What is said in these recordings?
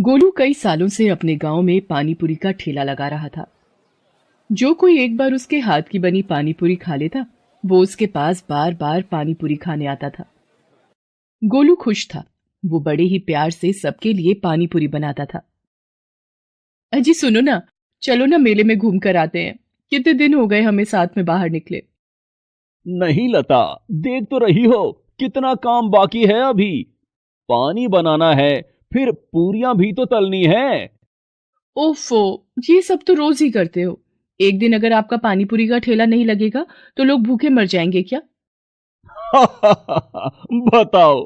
गोलू कई सालों से अपने गांव में पानी पूरी का ठेला लगा रहा था। जो कोई एक बार उसके हाथ की बनी पानी पूरी खा लेता, वो उसके पास बार बार पानी पूरी खाने आता था। गोलू खुश था। वो बड़े ही प्यार से सबके लिए पानी पूरी बनाता था। अजी सुनो ना, चलो ना मेले में घूम कर आते हैं। कितने दिन हो गए हमें साथ में बाहर निकले। नहीं लता, देख तो रही हो कितना काम बाकी है अभी। पानी बनाना है, फिर पूरियां भी तो तलनी है। ओफो, ये सब तो रोज ही करते हो। एक दिन अगर आपका पानी पूरी का ठेला नहीं लगेगा तो लोग भूखे मर जाएंगे क्या? बताओ,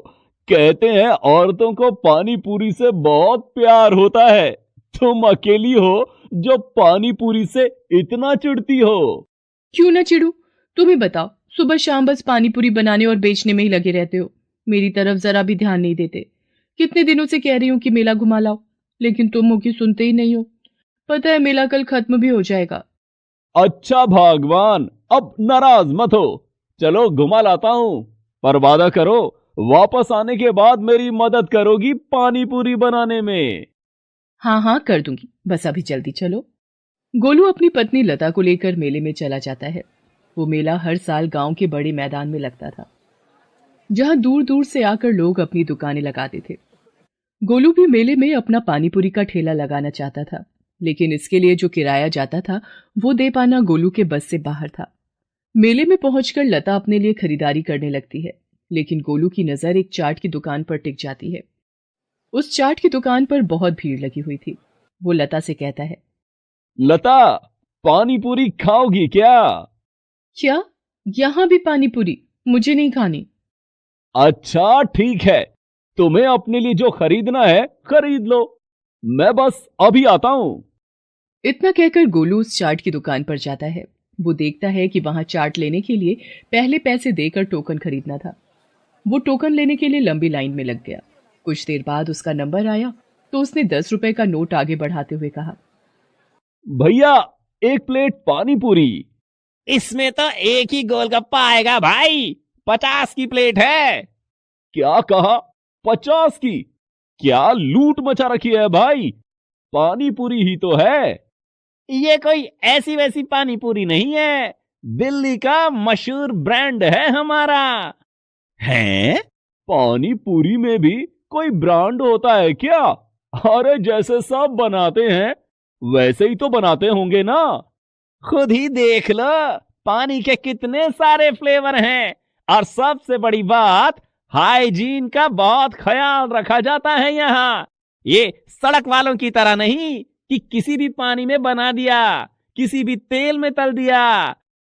कहते हैं औरतों को पानी पूरी से बहुत प्यार होता है। तुम अकेली हो जो पानी पूरी से इतना चिढ़ती हो। क्यों ना चिढ़ू? तुम ही बताओ, सुबह शाम बस पानी पूरी बनाने और बेचने में ही लगे रहते हो। मेरी तरफ जरा भी ध्यान नहीं देते। कितने दिनों से कह रही हूँ कि मेला घुमा लाओ, लेकिन तुम हो कि सुनते ही नहीं हो। पता है मेला कल खत्म भी हो जाएगा। अच्छा भगवान, अब नाराज मत हो। चलो घुमा लाता हूँ, पर वादा करो वापस आने के बाद मेरी मदद करोगी पानी पूरी बनाने में। हाँ हाँ कर दूंगी, बस अभी जल्दी चलो। गोलू अपनी पत्नी लता को लेकर मेले में चला जाता है। वो मेला हर साल गांव के बड़े मैदान में लगता था, जहां दूर दूर से आकर लोग अपनी दुकानें लगाते थे। गोलू भी मेले में अपना पानीपुरी का ठेला लगाना चाहता था, लेकिन इसके लिए जो किराया जाता था वो दे पाना गोलू के बस से बाहर था। मेले में पहुंचकर लता अपने लिए खरीदारी करने लगती है, लेकिन गोलू की नजर एक चाट की दुकान पर टिक जाती है। उस चाट की दुकान पर बहुत भीड़ लगी हुई थी। वो लता से कहता है, लता, पानी पूरी खाओगी क्या? क्या? यहां भी पानीपुरी? मुझे नहीं खानी। अच्छा ठीक है, तुम्हें अपने लिए जो खरीदना है खरीद लो, मैं बस अभी आता हूं। इतना कहकर गोलू उस चाट की दुकान पर जाता है। वो देखता है कि वहां चाट लेने के लिए पहले पैसे देकर टोकन खरीदना था। वो टोकन लेने के लिए लंबी लाइन में लग गया। कुछ देर बाद उसका नंबर आया तो उसने 10 रुपए का नोट आगे बढ़ाते हुए कहा, भैया, एक प्लेट पानी पूरी। इसमें तो एक ही गोलगप्पा आएगा भाई, 50 की प्लेट है। क्या कहा? 50 की? क्या लूट मचा रखी है भाई, पानी पूरी ही तो है। ये कोई ऐसी वैसी पानी पूरी नहीं है, दिल्ली का मशहूर ब्रांड है हमारा। हैं? पानी पूरी में भी कोई ब्रांड होता है क्या? अरे जैसे सब बनाते हैं वैसे ही तो बनाते होंगे ना। खुद ही देख लो, पानी के कितने सारे फ्लेवर हैं, और सबसे बड़ी बात, हाइजीन का बहुत ख्याल रखा जाता है यहाँ। ये सड़क वालों की तरह नहीं कि किसी भी पानी में बना दिया, किसी भी तेल में तल दिया।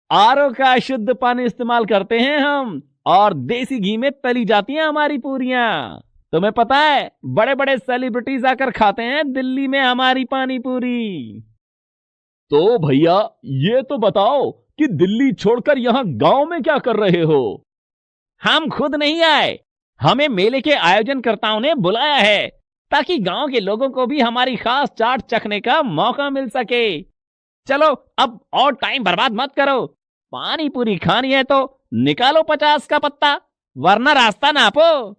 आरओ का शुद्ध पानी इस्तेमाल करते हैं हम, और देसी घी में तली जाती हैं हमारी पूरियां। तुम्हें पता है, बड़े बड़े सेलिब्रिटीज आकर खाते हैं दिल्ली में हमारी पानी पूरी। तो भैया ये तो बताओ कि दिल्ली छोड़कर यहाँ गांव में क्या कर रहे हो? हम खुद नहीं आए, हमें मेले के आयोजनकर्ताओं ने बुलाया है, ताकि गांव के लोगों को भी हमारी खास चाट चखने का मौका मिल सके। चलो अब और टाइम बर्बाद मत करो, पानी पूरी खानी है तो निकालो 50 का पत्ता, वरना रास्ता नापो।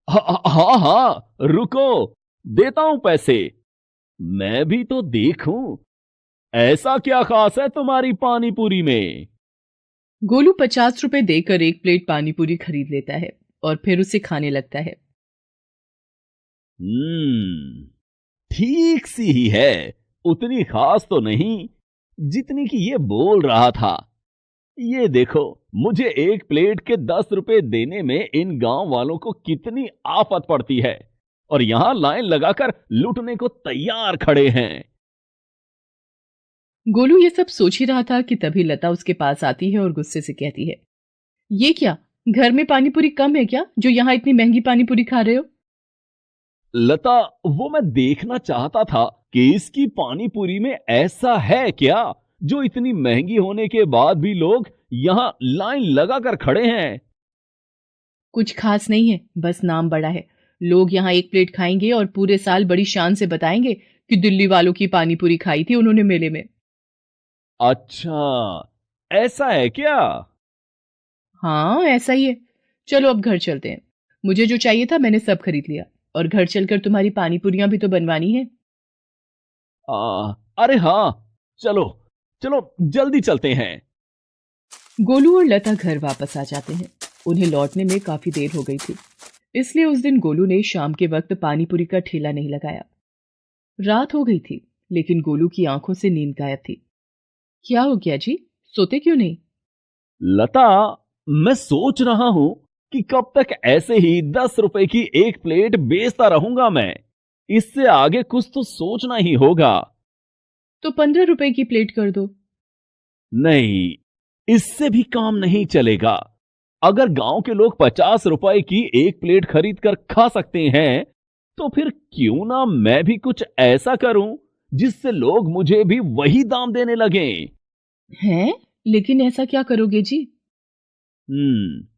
हाँ हाँ हाँ, रुको, देता हूं पैसे। मैं भी तो देखूं, ऐसा क्या खास है तुम्हारी पानी पूरी में? गोलू 50 रुपए देकर एक प्लेट पानीपुरी खरीद लेता है और फिर उसे खाने लगता है। ठीक सी ही है, उतनी खास तो नहीं जितनी कि ये बोल रहा था। ये देखो, मुझे एक प्लेट के 10 रुपए देने में इन गांव वालों को कितनी आफत पड़ती है, और यहां लाइन लगाकर लूटने को तैयार खड़े हैं। गोलू ये सब सोच ही रहा था कि तभी लता उसके पास आती है और गुस्से से कहती है, ये क्या, घर में पानीपुरी कम है क्या जो यहाँ इतनी महंगी पानीपुरी खा रहे हो? लता, वो मैं देखना चाहता था कि इसकी पानी पूरी में ऐसा है क्या जो इतनी महंगी होने के बाद भी लोग यहाँ लाइन लगाकर खड़े हैं। कुछ खास नहीं है, बस नाम बड़ा है। लोग यहाँ एक प्लेट खाएंगे और पूरे साल बड़ी शान से बताएंगे कि दिल्ली वालों की पानीपुरी खाई थी उन्होंने मेले में। अच्छा, ऐसा है क्या? हाँ ऐसा ही है। चलो अब घर चलते हैं। मुझे जो चाहिए था मैंने सब खरीद लिया, और घर चलकर तुम्हारी पानी पूरियां भी तो बनवानी है। अरे हाँ, चलो चलो जल्दी चलते हैं। गोलू और लता घर वापस आ जाते हैं। उन्हें लौटने में काफी देर हो गई थी, इसलिए उस दिन गोलू ने शाम के वक्त पानी पूरी का ठेला नहीं लगाया। रात हो गई थी, लेकिन गोलू की आंखों से नींद गायब थी। क्या हो गया जी, सोते क्यों नहीं? लता, मैं सोच रहा हूं कि कब तक ऐसे ही 10 रुपए की एक प्लेट बेचता रहूंगा मैं। इससे आगे कुछ तो सोचना ही होगा। तो 15 रुपए की प्लेट कर दो। नहीं, इससे भी काम नहीं चलेगा। अगर गांव के लोग 50 रुपए की एक प्लेट खरीद कर खा सकते हैं, तो फिर क्यों ना मैं भी कुछ ऐसा करूं जिससे लोग मुझे भी वही दाम देने लगें। हैं? लेकिन ऐसा क्या करोगे जी?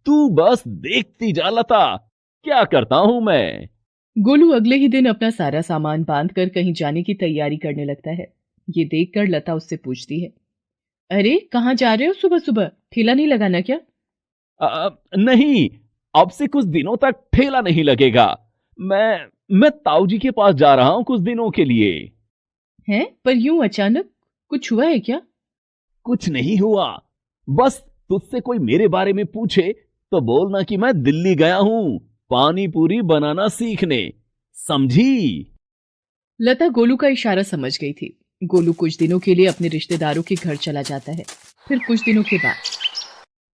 तू बस देखती जा लता, क्या करता हूं मैं। गोलू अगले ही दिन अपना सारा सामान बांधकर कहीं जाने की तैयारी करने लगता है। ये देखकर लता उससे पूछती है, अरे कहाँ जा रहे हो सुबह सुबह? ठेला नहीं लगाना क्या? नहीं, अब से कुछ दिनों तक ठेला नहीं लगेगा। मैं ताऊजी के पास जा रहा हूं कुछ दिनों के लिए। हैं? पर यूं अचानक? कुछ हुआ है क्या? कुछ नहीं हुआ, बस तुझसे कोई मेरे बारे में पूछे तो बोलना कि मैं दिल्ली गया हूं पानी पूरी बनाना सीखने, समझी? लता गोलू का इशारा समझ गई थी। गोलू कुछ दिनों के लिए अपने रिश्तेदारों के घर चला जाता है। फिर कुछ दिनों के बाद,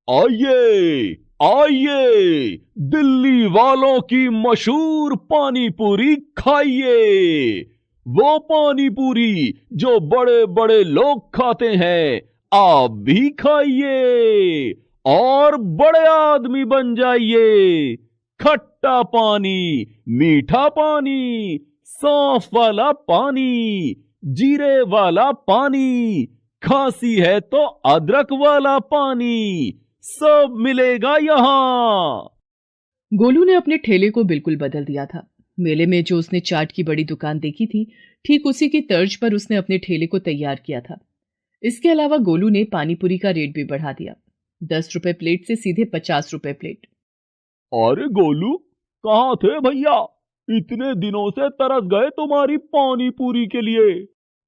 आइए आइए, दिल्ली वालों की मशहूर पानी पूरी खाइए। वो पानी पूरी जो बड़े बड़े लोग खाते हैं, आप भी खाइए और बड़े आदमी बन जाइए। खट्टा पानी, मीठा पानी, सौंफ वाला पानी, जीरे वाला पानी, खांसी है तो अदरक वाला पानी, सब मिलेगा यहाँ। गोलू ने अपने ठेले को बिल्कुल बदल दिया था। मेले में जो उसने चाट की बड़ी दुकान देखी थी, ठीक उसी की तर्ज पर उसने अपने ठेले को तैयार किया था। इसके अलावा गोलू ने पानीपुरी का रेट भी बढ़ा दिया, 10 रुपए प्लेट से सीधे 50 रुपए प्लेट। अरे गोलू, कहाँ थे भैया? इतने दिनों से तरस गए तुम्हारी पानी पूरी के लिए।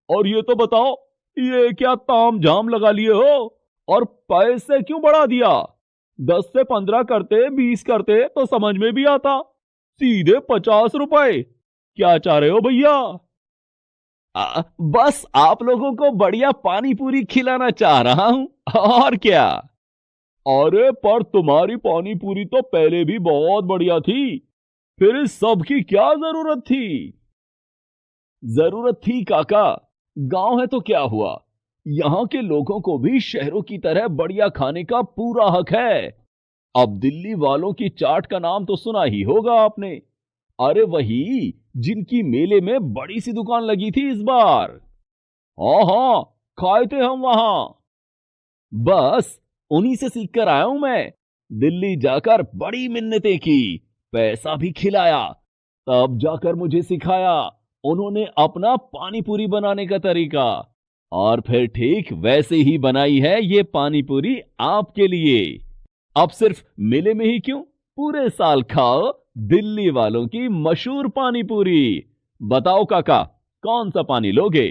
और ये तो बताओ, ये क्या ताम झाम लगा लिए हो और पैसे क्यों बढ़ा दिया? 10 से 15 करते, 20 करते तो समझ में भी आता, सीधे 50 रुपए। क्या चाह रहे हो भैया? बस आप लोगों को बढ़िया पानी पूरी खिलाना चाह रहा हूं, और क्या। अरे पर तुम्हारी पानी पूरी तो पहले भी बहुत बढ़िया थी, फिर इस सब की क्या जरूरत थी? जरूरत थी काका, गांव है तो क्या हुआ, यहाँ के लोगों को भी शहरों की तरह बढ़िया खाने का पूरा हक है। अब दिल्ली वालों की चाट का नाम तो सुना ही होगा आपने। अरे वही जिनकी मेले में बड़ी सी दुकान लगी थी इस बार। हाँ हाँ, खाए थे हम वहां। बस उन्हीं से सीख कर आया हूं मैं। दिल्ली जाकर बड़ी मिन्नतें की, पैसा भी खिलाया, तब जाकर मुझे सिखाया उन्होंने अपना पानी पूरी बनाने का तरीका। और फिर ठीक वैसे ही बनाई है ये पानी पूरी आपके लिए। अब सिर्फ मेले में ही क्यों, पूरे साल खाओ दिल्ली वालों की मशहूर पानी पूरी। बताओ काका, कौन सा पानी लोगे?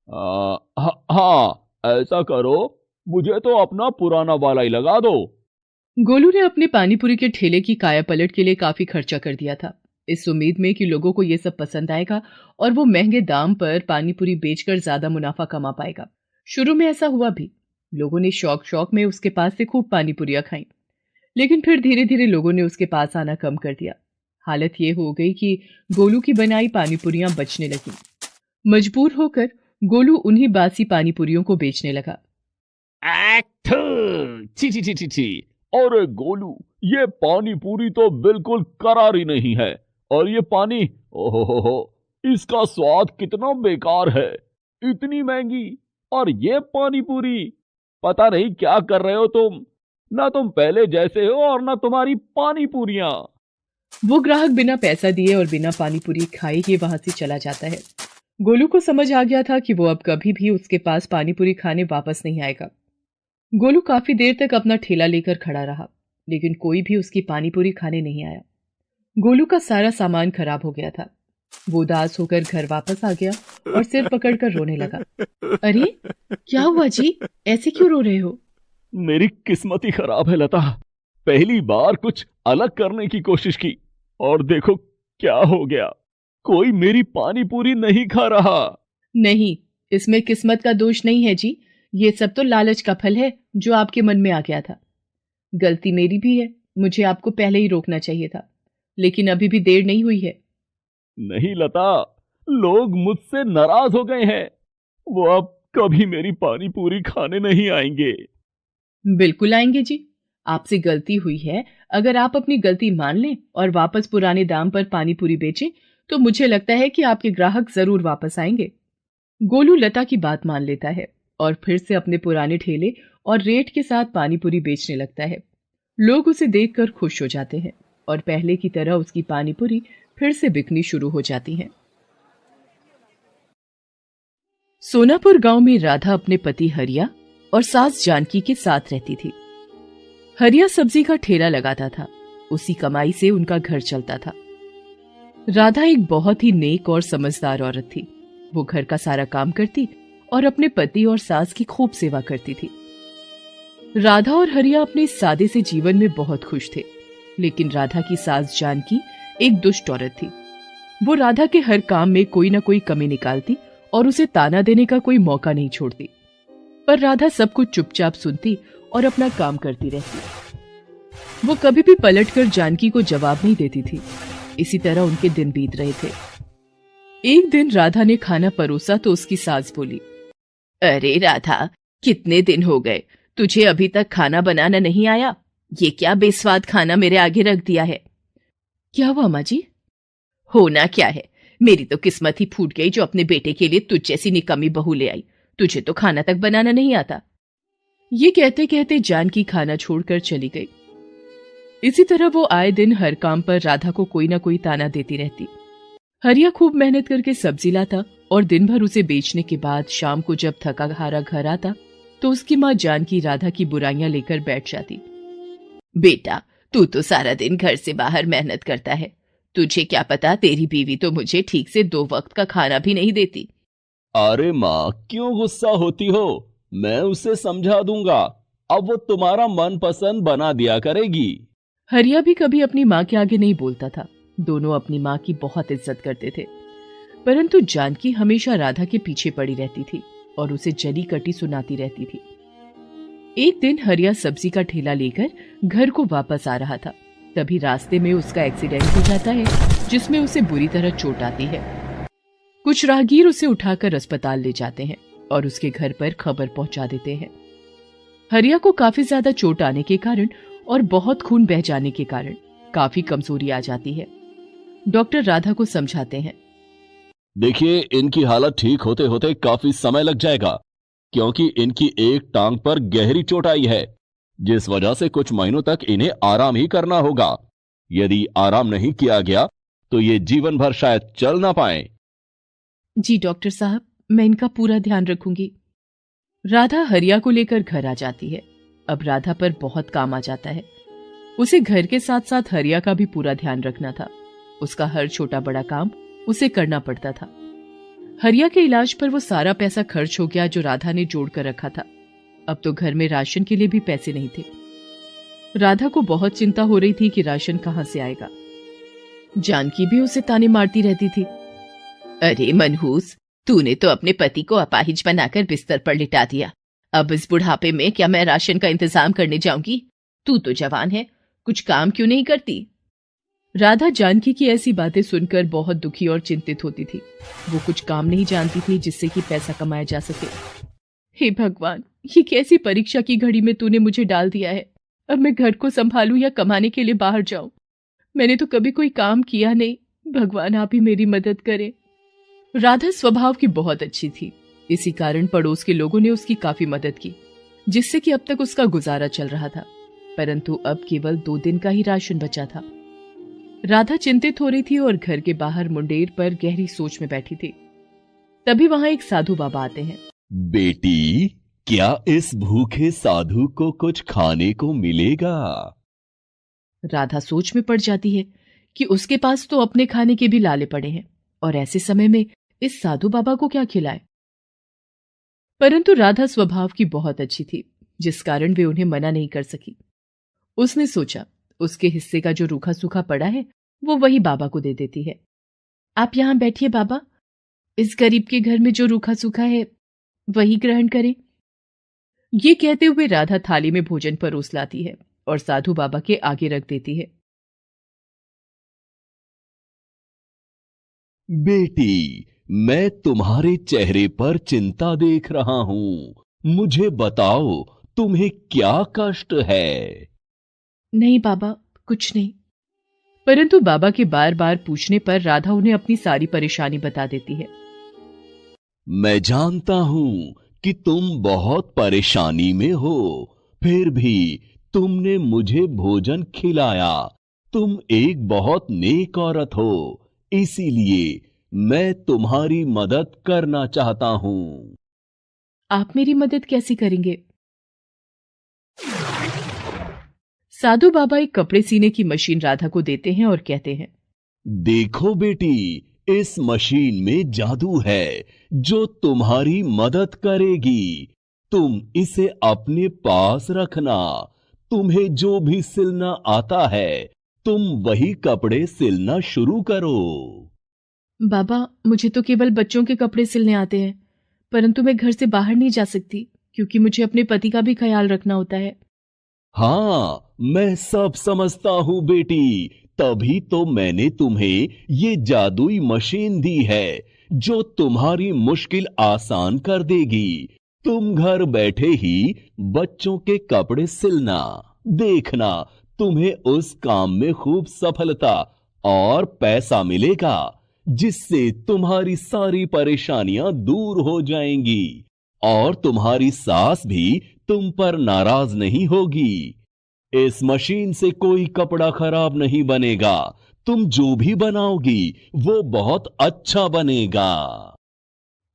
हाँ, ऐसा करो, मुझे तो अपना पुराना वाला ही लगा दो। गोलू ने अपने पानीपुरी के ठेले की काया पलट के लिए काफी खर्चा कर दिया था, इस उम्मीद में कि लोगों को यह सब पसंद आएगा और वो महंगे दाम पर पानीपुरी बेचकर ज्यादा मुनाफा कमा पाएगा। शुरू में ऐसा हुआ भी। लोगों ने शौक शौक में उसके पास से खूब पानीपुरियां खाई, लेकिन फिर धीरे धीरे लोगों ने उसके पास आना कम कर दिया। हालत ये हो गई कि गोलू की बनाई पानीपुरियां बचने लगी। मजबूर होकर गोलू उन्हीं बासी पानीपुरियों को बेचने लगा। ची ची ची ची ची, अरे गोलू, ये पानी पूरी तो बिल्कुल करारी नहीं है, और ये पानी, ओहो, इसका स्वाद कितना बेकार है। इतनी महंगी, और ये पानी पूरी, पता नहीं क्या कर रहे हो तुम। ना तुम पहले जैसे हो और ना तुम्हारी पानी पूरियां। वो ग्राहक बिना पैसा दिए और बिना पानीपुरी खाए ही वहां से चला जाता है। गोलू को समझ आ गया था कि वो अब कभी भी उसके पास पानीपुरी खाने वापस नहीं आएगा। गोलू काफी देर तक अपना ठेला लेकर खड़ा रहा, लेकिन कोई भी उसकी पानीपुरी खाने नहीं आया। गोलू का सारा सामान खराब हो गया था। वो उदास होकर घर वापस आ गया और सिर पकड़कर रोने लगा। अरे क्या हुआ जी, ऐसे क्यों रो रहे हो? मेरी किस्मत ही खराब है लता। पहली बार कुछ अलग करने की कोशिश की और देखो क्या हो गया। कोई मेरी पानी पूरी नहीं खा रहा। नहीं, इसमें किस्मत का दोष नहीं है जी, ये सब तो लालच का फल है जो आपके मन में आ गया था। गलती मेरी भी है, मुझे आपको पहले ही रोकना चाहिए था, लेकिन अभी भी देर नहीं हुई है। नहीं लता, लोग मुझसे नाराज हो गए हैं। वो अब कभी मेरी पानी पूरी खाने नहीं आएंगे। बिल्कुल आएंगे जी, आपसे गलती हुई है। अगर आप अपनी गलती मान लें और वापस पुराने दाम पर पानी पूरी बेचें तो मुझे लगता है कि आपके ग्राहक जरूर वापस आएंगे। गोलू लता की बात मान लेता है और फिर से अपने पुराने ठेले और रेट के साथ पानी पूरी बेचने लगता है। लोग उसे देखकर खुश हो जाते हैं और पहले की तरह उसकी पानी पूरी फिर से बिकनी शुरू हो जाती है। सोनापुर गांव में राधा अपने पति हरिया और सास जानकी के साथ रहती थी। हरिया सब्जी का ठेला लगाता था, उसी कमाई से उनका घर चलता था। राधा एक बहुत ही नेक और समझदार औरत थी। वो घर का सारा काम करती और अपने पति और सास की खूब सेवा करती थी। राधा और हरिया अपने सादे से जीवन में बहुत खुश थे, लेकिन राधा की सास जानकी एक दुष्ट औरत थी। वो राधा के हर काम में कोई ना कोई कमी निकालती और उसे ताना देने का कोई मौका नहीं छोड़ती। पर राधा सब कुछ चुपचाप सुनती और अपना काम करती रहती। वो कभी भी पलटकर जानकी को जवाब नहीं देती थी। इसी तरह उनके दिन बीत रहे थे। एक दिन राधा ने खाना परोसा तो उसकी सास बोली, अरे राधा, कितने दिन हो गए, तुझे अभी तक खाना बनाना नहीं आया? ये क्या बेस्वाद खाना मेरे आगे रख दिया है? क्या हुआ माँ जी? होना क्या है, मेरी तो किस्मत ही फूट गई जो अपने बेटे के लिए तुझ जैसी निकम्मी बहू ले आई। तुझे तो खाना तक बनाना नहीं आता। ये कहते कहते जानकी खाना छोड़कर चली गई। इसी तरह वो आए दिन हर काम पर राधा को कोई ना कोई ताना देती रहती। हरिया खूब मेहनत करके सब्जी लाता और दिन भर उसे बेचने के बाद शाम को जब थका हारा घर आता तो उसकी माँ जानकी राधा की बुराइयां लेकर बैठ जाती। बेटा, तू तो सारा दिन घर से बाहर मेहनत करता है, तुझे क्या पता तेरी बीवी तो मुझे ठीक से 2 वक्त का खाना भी नहीं देती। अरे माँ, क्यों गुस्सा होती हो? मैं उसे समझा दूंगा, अब वो तुम्हारा मनपसंद बना दिया करेगी। हरिया भी कभी अपनी माँ के आगे नहीं बोलता था। दोनों अपनी माँ की बहुत इज्जत करते थे, परंतु जानकी हमेशा राधा के पीछे पड़ी रहती थी और उसे जली कटी सुनाती रहती थी। एक दिन हरिया सब्जी का ठेला लेकर घर को वापस आ रहा था, तभी रास्ते में उसका एक्सीडेंट हो जाता है जिसमें उसे बुरी तरह चोट आती है। कुछ राहगीर उसे उठाकर अस्पताल ले जाते हैं और उसके घर पर खबर पहुंचा देते हैं। हरिया को काफी ज्यादा चोट आने के कारण और बहुत खून बह जाने के कारण काफी कमजोरी आ जाती है। डॉक्टर राधा को समझाते हैं, देखिए, इनकी हालत ठीक होते होते काफी समय लग जाएगा, क्योंकि इनकी एक टांग पर गहरी चोट आई है, जिस वजह से कुछ महीनों तक इन्हें आराम ही करना होगा। यदि आराम नहीं किया गया तो ये जीवन भर शायद चल ना पाए। जी डॉक्टर साहब, मैं इनका पूरा ध्यान रखूंगी। राधा हरिया को लेकर घर आ जाती है। अब राधा पर बहुत काम आ जाता है। उसे घर के साथ साथ हरिया का भी पूरा ध्यान रखना था। उसका हर छोटा बड़ा काम उसे करना पड़ता था। हरिया के इलाज पर वो सारा पैसा खर्च हो गया जो राधा ने जोड़ कर रखा था। अब तो घर में राशन के लिए भी पैसे नहीं थे। राधा को बहुत चिंता हो रही थी कि राशन कहां से आएगा। जानकी भी उसे ताने मारती रहती थी, अरे मनहूस, तूने तो अपने पति को अपाहिज बनाकर बिस्तर पर लिटा दिया। अब इस बुढ़ापे में क्या मैं राशन का इंतजाम करने जाऊंगी? तू तो जवान है, कुछ काम क्यों नहीं करती? राधा जानकी की ऐसी बातें सुनकर बहुत दुखी और चिंतित होती थी। वो कुछ काम नहीं जानती थी जिससे कि पैसा कमाया जा सके। हे भगवान, ये कैसी परीक्षा की घड़ी में तूने मुझे डाल दिया है। अब मैं घर को संभालूं या कमाने के लिए बाहर जाऊं? मैंने तो कभी कोई काम किया नहीं। भगवान, आप ही मेरी मदद करें। राधा स्वभाव की बहुत अच्छी थी, इसी कारण पड़ोस के लोगों ने उसकी काफी मदद की, जिससे कि अब तक उसका गुजारा चल रहा था। परंतु अब केवल 2 दिन का ही राशन बचा था। राधा चिंतित हो रही थी और घर के बाहर मुंडेर पर गहरी सोच में बैठी थी। तभी वहां एक साधु बाबा आते हैं। बेटी, क्या इस भूखे साधु को कुछ खाने को मिलेगा? राधा सोच में पड़ जाती है कि उसके पास तो अपने खाने के भी लाले पड़े हैं और ऐसे समय में इस साधु बाबा को क्या खिलाए। परंतु राधा स्वभाव की बहुत अच्छी थी, जिस कारण वे उन्हें मना नहीं कर सकी। उसने सोचा उसके हिस्से का जो रूखा सूखा पड़ा है वो वही बाबा को दे देती है। आप यहां बैठिए बाबा, इस गरीब के घर में जो रूखा सूखा है वही ग्रहण करें। ये कहते हुए राधा थाली में भोजन परोस लाती है और साधु बाबा के आगे रख देती है। बेटी, मैं तुम्हारे चेहरे पर चिंता देख रहा हूं। मुझे बताओ, तुम्हें क्या कष्ट है? नहीं बाबा, कुछ नहीं। परंतु बाबा के बार बार पूछने पर राधा उन्हें अपनी सारी परेशानी बता देती है। मैं जानता हूं कि तुम बहुत परेशानी में हो, फिर भी तुमने मुझे भोजन खिलाया। तुम एक बहुत नेक औरत हो, इसीलिए मैं तुम्हारी मदद करना चाहता हूं। आप मेरी मदद कैसे करेंगे? साधु बाबा एक कपड़े सीने की मशीन राधा को देते हैं और कहते हैं, देखो बेटी, इस मशीन में जादू है जो तुम्हारी मदद करेगी। तुम इसे अपने पास रखना। तुम्हें जो भी सिलना आता है, तुम वही कपड़े सिलना शुरू करो। बाबा मुझे तो केवल बच्चों के कपड़े सिलने आते हैं, परंतु मैं घर से बाहर नहीं जा सकती क्योंकि मुझे अपने पति का भी ख्याल रखना होता है। हाँ, मैं सब समझता हूँ बेटी, तभी तो मैंने तुम्हें ये जादुई मशीन दी है जो तुम्हारी मुश्किल आसान कर देगी। तुम घर बैठे ही बच्चों के कपड़े सिलना, देखना तुम्हें उस काम में खूब सफलता और पैसा मिलेगा, जिससे तुम्हारी सारी परेशानियां दूर हो जाएंगी और तुम्हारी सास भी तुम पर नाराज नहीं होगी। इस मशीन से कोई कपड़ा खराब नहीं बनेगा। तुम जो भी बनाओगी वो बहुत अच्छा बनेगा।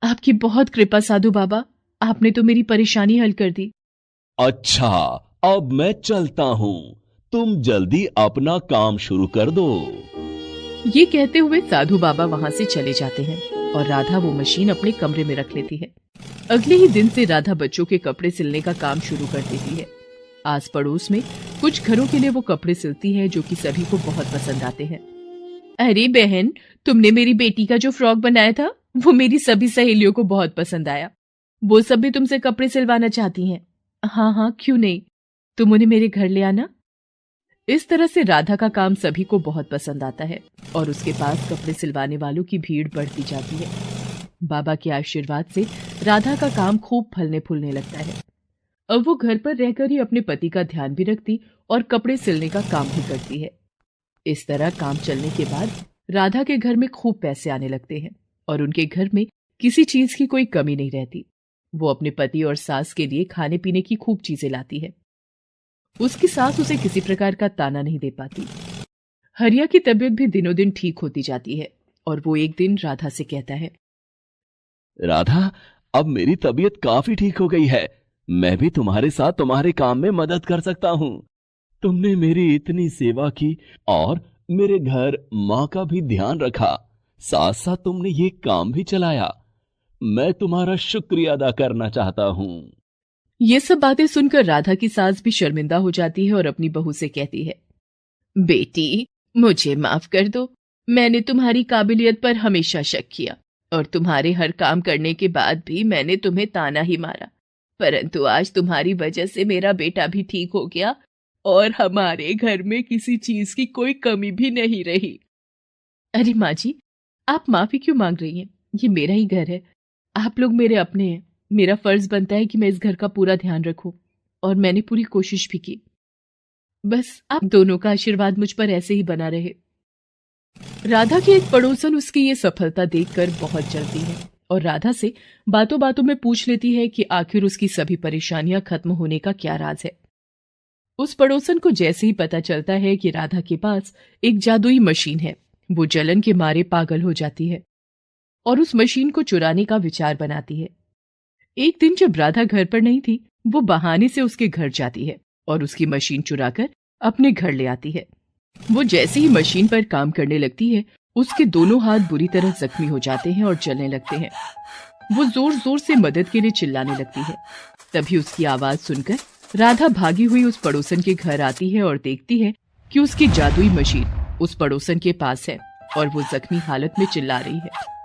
आपकी बहुत कृपा साधु बाबा, आपने तो मेरी परेशानी हल कर दी। अच्छा, अब मैं चलता हूं। तुम जल्दी अपना काम शुरू कर दो। ये कहते हुए साधु बाबा वहां से चले जाते हैं और राधा वो मशीन अपने कमरे में रख लेती है। अगले ही दिन से राधा बच्चों के कपड़े सिलने का काम शुरू कर देती है। आस पड़ोस में कुछ घरों के लिए वो कपड़े सिलती है जो कि सभी को बहुत पसंद आते हैं। अरे बहन, तुमने मेरी बेटी का जो फ्रॉक बनाया था वो मेरी सभी सहेलियों को बहुत पसंद आया। वो सब भी तुमसे कपड़े सिलवाना चाहती हैं। हाँ हाँ, क्यों नहीं, तुम उन्हें मेरे घर ले आना। इस तरह से राधा का काम सभी को बहुत पसंद आता है और उसके पास कपड़े सिलवाने वालों की भीड़ बढ़ती जाती है। बाबा के आशीर्वाद से राधा का काम खूब फलने फूलने लगता है। अब वो घर पर रहकर ही अपने पति का ध्यान भी रखती और कपड़े सिलने का काम भी करती है। इस तरह काम चलने के बाद राधा के घर में खूब पैसे आने लगते हैं और उनके घर में किसी चीज की कोई कमी नहीं रहती। वो अपने पति और सास के लिए खाने पीने की खूब चीजें लाती है। उसकी सास उसे किसी प्रकार का ताना नहीं दे पाती। हरिया की तबीयत भी दिनों दिन ठीक होती जाती है और वो एक दिन राधा से कहता है, राधा, अब मेरी तबीयत काफी ठीक हो गई है। मैं भी तुम्हारे साथ तुम्हारे काम में मदद कर सकता हूँ। तुमने मेरी इतनी सेवा की और मेरे घर माँ का भी ध्यान रखा, साथ साथ तुमने ये काम भी चलाया। मैं तुम्हारा शुक्रिया अदा करना चाहता हूँ। ये सब बातें सुनकर राधा की सास भी शर्मिंदा हो जाती है और अपनी बहू से कहती है, बेटी मुझे माफ कर दो, मैंने तुम्हारी काबिलियत पर हमेशा शक किया और तुम्हारे हर काम करने के बाद भी मैंने तुम्हें ताना ही मारा, परंतु आज तुम्हारी वजह से मेरा बेटा भी ठीक हो गया और हमारे घर में किसी चीज की कोई कमी भी नहीं रही। अरे माँ जी, आप माफी क्यों मांग रही हैं? ये मेरा ही घर है, आप लोग मेरे अपने हैं। मेरा फर्ज बनता है कि मैं इस घर का पूरा ध्यान रखूं और मैंने पूरी कोशिश भी की। बस आप दोनों का आशीर्वाद मुझ पर ऐसे ही बना रहे। राधा की एक पड़ोसन उसकी ये सफलता देखकर बहुत जलती है और राधा से बातों बातों में पूछ लेती है कि आखिर उसकी सभी परेशानियां खत्म होने का क्या राज है। उस पड़ोसन को जैसे ही पता चलता है कि राधा के पास एक जादुई मशीन है, वो जलन के मारे पागल हो जाती है और उस मशीन को चुराने का विचार बनाती है। एक दिन जब राधा घर पर नहीं थी, वो बहाने से उसके घर जाती है और उसकी मशीन चुराकर अपने घर ले आती है। वो जैसे ही मशीन पर काम करने लगती है, उसके दोनों हाथ बुरी तरह जख्मी हो जाते हैं और जलने लगते हैं। वो जोर जोर से मदद के लिए चिल्लाने लगती है। तभी उसकी आवाज सुनकर राधा भागी हुई उस पड़ोसन के घर आती है और देखती है कि उसकी जादुई मशीन उस पड़ोसन के पास है और वो जख्मी हालत में चिल्ला रही है।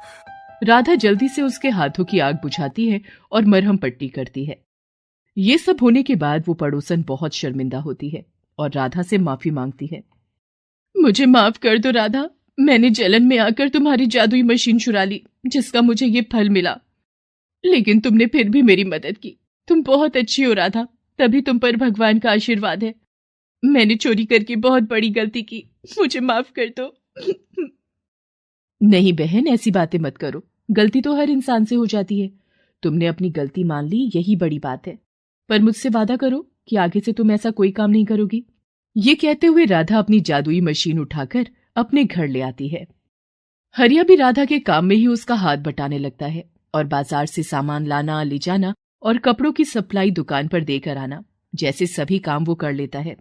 राधा जल्दी से उसके हाथों की आग बुझाती है और मरहम पट्टी करती है। ये सब होने के बाद वो पड़ोसन बहुत शर्मिंदा होती है और राधा से माफी मांगती है। मुझे माफ कर दो राधा, मैंने जलन में आकर तुम्हारी जादुई मशीन चुरा ली, जिसका मुझे ये फल मिला। लेकिन तुमने फिर भी मेरी मदद की। तुम बहुत अच्छी हो राधा, तभी तुम पर भगवान का आशीर्वाद है। मैंने चोरी करके बहुत बड़ी गलती की, मुझे माफ कर दो। नहीं बहन, ऐसी बातें मत करो। गलती तो हर इंसान से हो जाती है। तुमने अपनी गलती मान ली, यही बड़ी बात है। पर मुझसे वादा करो कि आगे से तुम ऐसा कोई काम नहीं करोगी। ये कहते हुए राधा अपनी जादुई मशीन उठाकर अपने घर ले आती है। हरिया भी राधा के काम में ही उसका हाथ बटाने लगता है और बाजार से सामान लाना, ले जाना और कपड़ों की सप्लाई दुकान पर देकर आना जैसे सभी काम वो कर लेता है।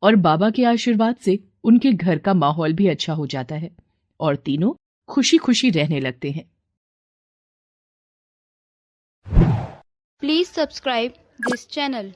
और बाबा के आशीर्वाद से उनके घर का माहौल भी अच्छा हो जाता है और तीनों खुशी खुशी रहने लगते हैं। Please subscribe this channel.